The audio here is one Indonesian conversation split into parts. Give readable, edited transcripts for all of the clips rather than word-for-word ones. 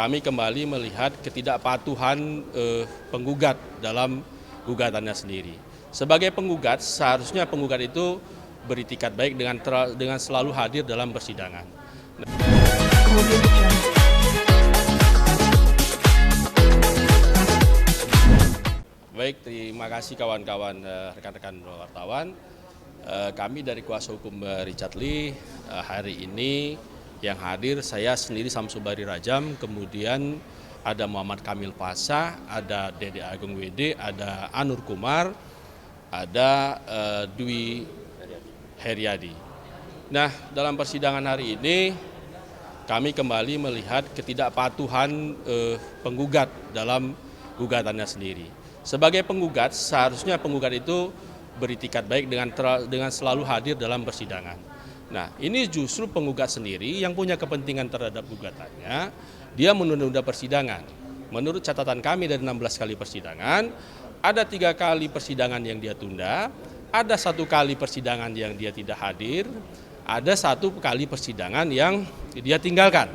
kami kembali melihat ketidakpatuhan penggugat dalam gugatannya sendiri. Sebagai penggugat, seharusnya penggugat itu beritikat baik dengan selalu hadir dalam persidangan. Baik, terima kasih kawan-kawan rekan-rekan wartawan. Kami dari kuasa hukum Richard Lee hari ini yang hadir saya sendiri Samsul Bari Rajam, kemudian ada Muhammad Kamil Pasha, ada Dede Agung WD, ada Anur Kumar, ada Dwi Heriadi. Nah, dalam persidangan hari ini kami kembali melihat ketidakpatuhan penggugat dalam gugatannya sendiri. Sebagai penggugat, seharusnya penggugat itu beritikat baik dengan selalu hadir dalam persidangan. Nah, ini justru penggugat sendiri yang punya kepentingan terhadap gugatannya, dia menunda-nunda persidangan. Menurut catatan kami dari 16 kali persidangan, ada 3 kali persidangan yang dia tunda, ada 1 kali persidangan yang dia tidak hadir, ada 1 kali persidangan yang dia tinggalkan.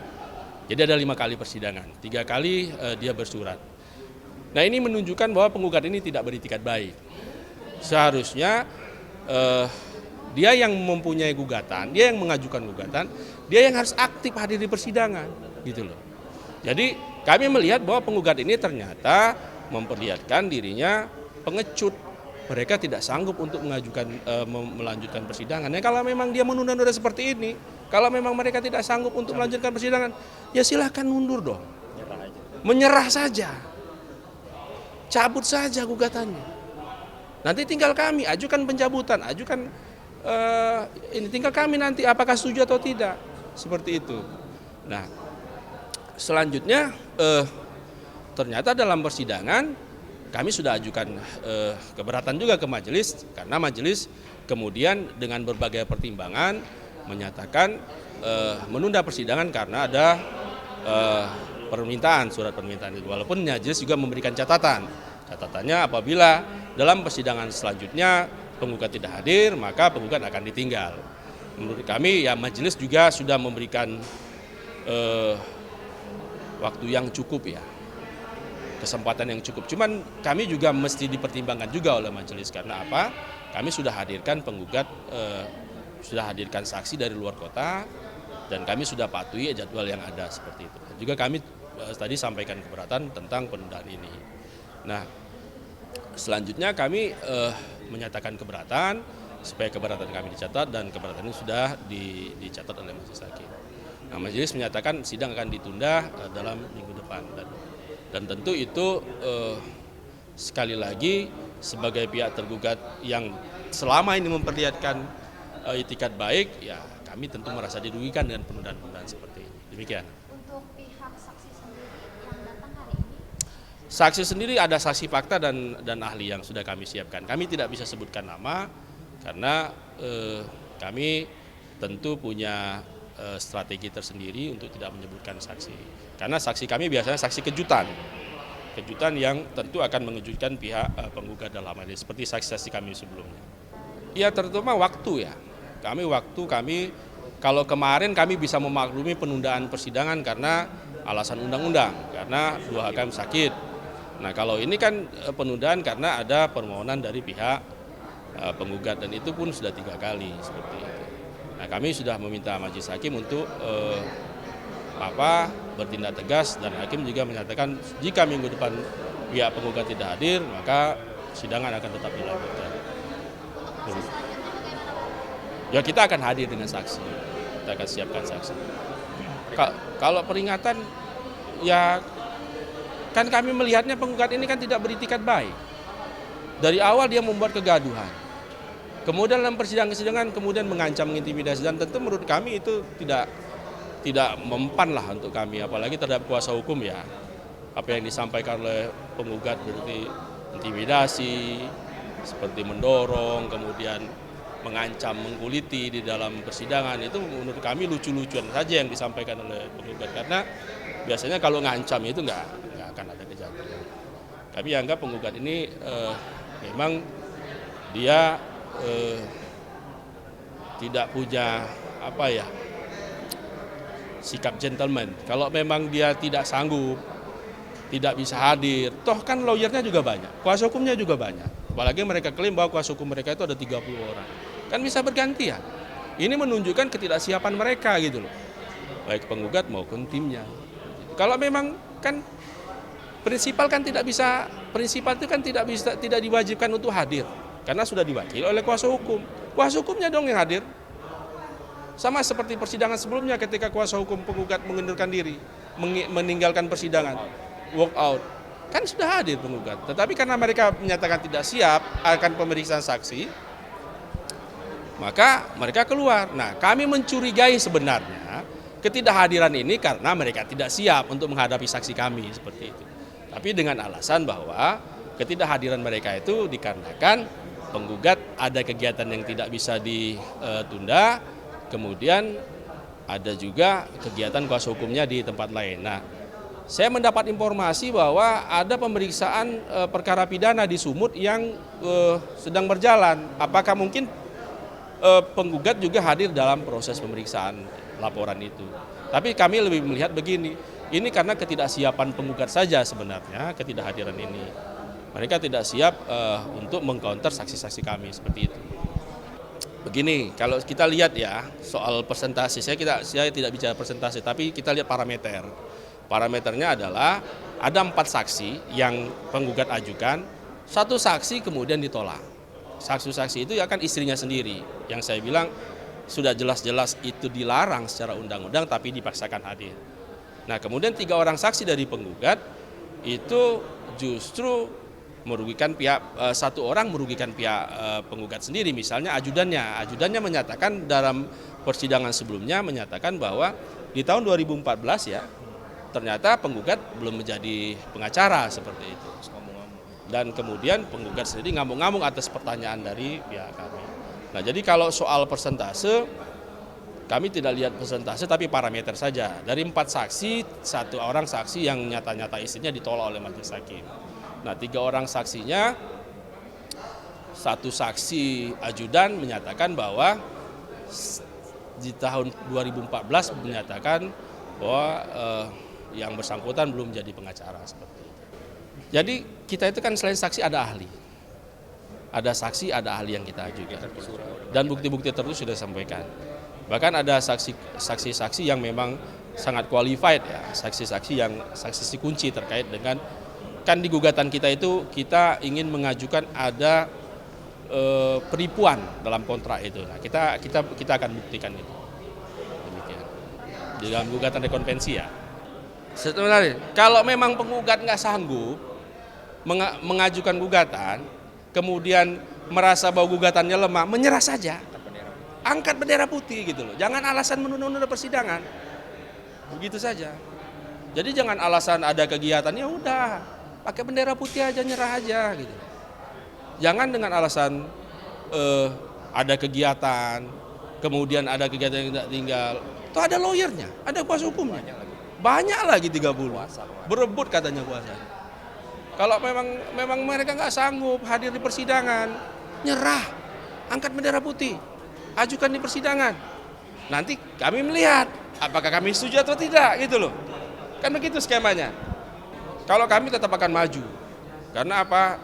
Jadi ada 5 kali persidangan, 3 kali dia bersurat. Nah, ini menunjukkan bahwa penggugat ini tidak beritikat baik. Seharusnya dia yang mempunyai gugatan, dia yang mengajukan gugatan, dia yang harus aktif hadir di persidangan, gitu loh. Jadi kami melihat bahwa penggugat ini ternyata memperlihatkan dirinya pengecut. Mereka tidak sanggup untuk melanjutkan persidangan. Nah, kalau memang dia menunda-nunda seperti ini, kalau memang mereka tidak sanggup untuk melanjutkan persidangan, ya silahkan mundur dong. Menyerah saja. Cabut saja gugatannya. Nanti tinggal kami ajukan pencabutan, ini tinggal kami nanti apakah setuju atau tidak, seperti itu. Nah, selanjutnya ternyata dalam persidangan kami sudah ajukan keberatan juga ke majelis, karena majelis kemudian dengan berbagai pertimbangan menyatakan menunda persidangan karena ada surat permintaan itu. Walaupun majelis juga memberikan catatannya apabila dalam persidangan selanjutnya penggugat tidak hadir, maka penggugat akan ditinggal. Menurut kami ya majelis juga sudah memberikan waktu yang cukup ya, kesempatan yang cukup. Cuman kami juga mesti dipertimbangkan juga oleh majelis, karena apa? Kami sudah hadirkan penggugat, sudah hadirkan saksi dari luar kota, dan kami sudah patuhi jadwal yang ada seperti itu. Juga kami tadi sampaikan keberatan tentang penundaan ini. Nah, selanjutnya kami menyatakan keberatan supaya keberatan kami dicatat, dan keberatan ini sudah dicatat oleh majelis hakim. Nah, majelis menyatakan sidang akan ditunda dalam minggu depan, dan tentu itu sekali lagi sebagai pihak tergugat yang selama ini memperlihatkan itikat baik, ya kami tentu merasa dirugikan dengan penundaan-penundaan seperti ini. Demikian. Untuk pihak saksi sendiri yang datang hari ini? Saksi sendiri ada saksi fakta dan ahli yang sudah kami siapkan. Kami tidak bisa sebutkan nama karena kami tentu punya strategi tersendiri untuk tidak menyebutkan saksi. Karena saksi kami biasanya saksi kejutan yang tentu akan mengejutkan pihak penggugat dalam hal ini, seperti saksi-saksi kami sebelumnya. Ya, terutama waktu ya. Kami kalau kemarin kami bisa memaklumi penundaan persidangan karena alasan undang-undang, karena 2 hakim sakit. Nah, kalau ini kan penundaan karena ada permohonan dari pihak penggugat, dan itu pun sudah 3 kali seperti itu. Nah, kami sudah meminta majelis hakim untuk bertindak tegas, dan hakim juga menyatakan jika minggu depan pihak penggugat tidak hadir, maka persidangan akan tetap dilanjutkan. Ya, kita akan hadir dengan saksi, kita akan siapkan saksi. Kalau peringatan, ya kan kami melihatnya penggugat ini kan tidak beritikat baik. Dari awal dia membuat kegaduhan. Kemudian dalam persidangan kemudian mengancam, mengintimidasi, dan tentu menurut kami itu tidak mempan lah untuk kami, apalagi terhadap kuasa hukum ya. Apa yang disampaikan oleh penggugat berarti intimidasi, seperti mendorong, kemudian mengancam, mengkuliti di dalam persidangan, itu menurut kami lucu-lucuan saja yang disampaikan oleh penggugat, karena biasanya kalau ngancam itu nggak akan ada kejadian. Kami anggap penggugat ini memang dia tidak punya sikap gentleman. Kalau memang dia tidak sanggup, tidak bisa hadir, toh kan lawyernya juga banyak, kuasa hukumnya juga banyak. Apalagi mereka klaim bahwa kuasa hukum mereka itu ada 30 orang. Kan bisa bergantian. Ini menunjukkan ketidaksiapan mereka gitu loh. Baik penggugat maupun timnya. Kalau memang kan prinsipal itu kan tidak diwajibkan untuk hadir karena sudah diwakili oleh kuasa hukum. Kuasa hukumnya dong yang hadir. Sama seperti persidangan sebelumnya ketika kuasa hukum penggugat mengundurkan diri, meninggalkan persidangan, walk out. Kan sudah hadir penggugat. Tetapi karena mereka menyatakan tidak siap akan pemeriksaan saksi, maka mereka keluar. Nah, kami mencurigai sebenarnya ketidakhadiran ini karena mereka tidak siap untuk menghadapi saksi kami seperti itu. Tapi dengan alasan bahwa ketidakhadiran mereka itu dikarenakan penggugat ada kegiatan yang tidak bisa ditunda, kemudian ada juga kegiatan kuasa hukumnya di tempat lain. Nah, saya mendapat informasi bahwa ada pemeriksaan perkara pidana di Sumut yang sedang berjalan. Apakah mungkin penggugat juga hadir dalam proses pemeriksaan laporan itu? Tapi kami lebih melihat begini, ini karena ketidaksiapan penggugat saja sebenarnya ketidakhadiran ini. Mereka tidak siap untuk mengcounter saksi-saksi kami seperti itu. Begini, kalau kita lihat ya soal persentase, saya tidak bicara persentase, tapi kita lihat parameter. Parameternya adalah ada 4 saksi yang penggugat ajukan, 1 saksi kemudian ditolak. Saksi-saksi itu ya kan istrinya sendiri, yang saya bilang sudah jelas-jelas itu dilarang secara undang-undang tapi dipaksakan hadir. Nah, kemudian 3 orang saksi dari penggugat itu justru merugikan pihak, 1 orang merugikan pihak penggugat sendiri, misalnya ajudannya menyatakan dalam persidangan sebelumnya menyatakan bahwa di tahun 2014 ya ternyata penggugat belum menjadi pengacara seperti itu, dan kemudian penggugat sendiri ngamuk-ngamuk atas pertanyaan dari pihak kami. Nah, jadi kalau soal persentase kami tidak lihat persentase tapi parameter saja. Dari 4 saksi, 1 orang saksi yang nyata-nyata istrinya ditolak oleh majelis hakim. Nah, 3 orang saksinya, 1 saksi ajudan menyatakan bahwa di tahun 2014 menyatakan bahwa yang bersangkutan belum jadi pengacara seperti itu. Jadi kita itu kan selain saksi ada ahli. Ada saksi, ada ahli yang kita ajukan. Dan bukti-bukti tertentu sudah disampaikan. Bahkan ada saksi-saksi yang memang sangat qualified ya, saksi-saksi yang saksi kunci terkait dengan, kan di gugatan kita itu kita ingin mengajukan ada penipuan dalam kontrak itu. Nah, kita akan buktikan itu. Demikian. Di dalam gugatan rekonvensi ya. Sebenarnya kalau memang penggugat nggak sanggup mengajukan gugatan, kemudian merasa bahwa gugatannya lemah, menyerah saja. Angkat bendera putih gitu loh. Jangan alasan menunda-nunda persidangan. Begitu saja. Jadi jangan alasan ada kegiatan, ya udah pakai bendera putih aja, nyerah aja gitu. Jangan dengan alasan ada kegiatan, kemudian ada kegiatan yang tidak tinggal. Tuh ada lawyernya, ada kuasa hukumnya. Banyak lagi 30. Berebut katanya kuasa. Kalau memang mereka nggak sanggup hadir di persidangan, nyerah, angkat bendera putih, ajukan di persidangan. Nanti kami melihat apakah kami setuju atau tidak gitu loh. Kan begitu skemanya. Kalau kami tetap akan maju, karena apa?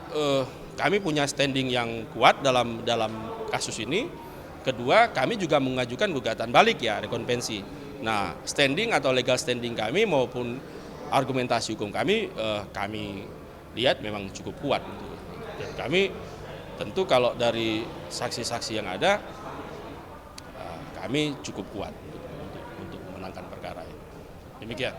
Kami punya standing yang kuat dalam kasus ini. Kedua, kami juga mengajukan gugatan balik ya, rekonvensi. Nah, standing atau legal standing kami maupun argumentasi hukum kami lihat memang cukup kuat. Dan kami tentu kalau dari saksi-saksi yang ada, kami cukup kuat untuk memenangkan perkara ini. Demikian.